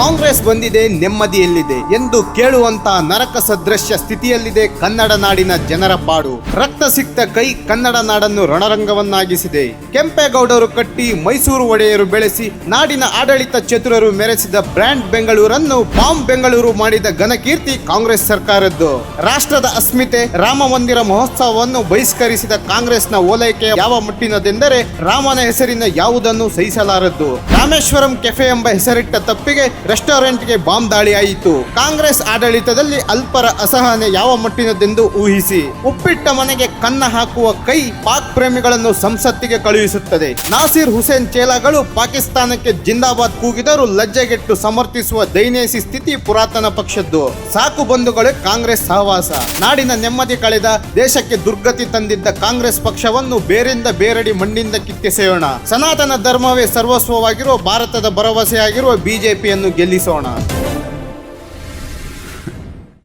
ಕಾಂಗ್ರೆಸ್ ಬಂದಿದೆ, ನೆಮ್ಮದಿ ಎಲ್ಲಿದೆ ಎಂದು ಕೇಳುವಂತ ನರಕ ಸದೃಶ್ಯ ಸ್ಥಿತಿಯಲ್ಲಿದೆ ಕನ್ನಡ ನಾಡಿನ ಜನರ ಪಾಡು. ರಕ್ತ ಸಿಕ್ತ ಕೈ ಕನ್ನಡ ನಾಡನ್ನು ರಣರಂಗವನ್ನಾಗಿಸಿದೆ. ಕೆಂಪೇಗೌಡರು ಕಟ್ಟಿ ಮೈಸೂರು ಒಡೆಯರು ಬೆಳೆಸಿ ನಾಡಿನ ಆಡಳಿತ ಚತುರರು ಮೆರೆಸಿದ ಬ್ರ್ಯಾಂಡ್ ಬೆಂಗಳೂರನ್ನು ಬಾಂಬ್ ಬೆಂಗಳೂರು ಮಾಡಿದ ಘನಕೀರ್ತಿ ಕಾಂಗ್ರೆಸ್ ಸರ್ಕಾರದ್ದು. ರಾಷ್ಟ್ರದ ಅಸ್ಮಿತೆ ರಾಮ ಮಂದಿರ ಮಹೋತ್ಸವವನ್ನು ಬಹಿಷ್ಕರಿಸಿದ ಕಾಂಗ್ರೆಸ್ನ ಓಲೈಕೆ ಯಾವ ಮಟ್ಟಿನದೆಂದರೆ ರಾಮನ ಹೆಸರಿನ ಯಾವುದನ್ನು ಸಹಿಸಲಾರದ್ದು. ರಾಮೇಶ್ವರಂ ಕೆಫೆ ಎಂಬ ಹೆಸರಿಟ್ಟ ತಪ್ಪಿಗೆ ರೆಸ್ಟೋರೆಂಟ್ಗೆ ಬಾಂಬ್ ದಾಳಿ ಆಯಿತು. ಕಾಂಗ್ರೆಸ್ ಆಡಳಿತದಲ್ಲಿ ಅಲ್ಪರ ಅಸಹನೆ ಯಾವ ಮಟ್ಟಿನದೆಂದು ಊಹಿಸಿ. ಉಪ್ಪಿಟ್ಟ ಮನೆಗೆ ಕನ್ನ ಹಾಕುವ ಕೈ ಪಾಕ್ ಪ್ರೇಮಿಗಳನ್ನು ಸಂಸತ್ತಿಗೆ ಕಳುಹಿಸುತ್ತದೆ. ನಾಸಿರ್ ಹುಸೇನ್ ಚೇಲಾಗಳು ಪಾಕಿಸ್ತಾನಕ್ಕೆ ಜಿಂದಾಬಾದ್ ಕೂಗಿದರೂ ಲಜ್ಜೆಗೆಟ್ಟು ಸಮರ್ಥಿಸುವ ದೈನೇಸಿ ಸ್ಥಿತಿ ಪುರಾತನ ಪಕ್ಷದ್ದು. ಸಾಕು ಬಂಧುಗಳೇ ಕಾಂಗ್ರೆಸ್ ಸಹವಾಸ. ನಾಡಿನ ನೆಮ್ಮದಿ ಕಳೆದ, ದೇಶಕ್ಕೆ ದುರ್ಗತಿ ತಂದಿದ್ದ ಕಾಂಗ್ರೆಸ್ ಪಕ್ಷವನ್ನು ಬೇರಿಂದ ಬೇರಡಿ ಮಣ್ಣಿಂದ ಕಿತ್ತೆಸೆಯೋಣ. ಸನಾತನ ಧರ್ಮವೇ ಸರ್ವಸ್ವವಾಗಿರುವ ಭಾರತದ ಭರವಸೆಯಾಗಿರುವ ಬಿಜೆಪಿಯನ್ನು ಗೆಲ್ಲಿಸೋಣ.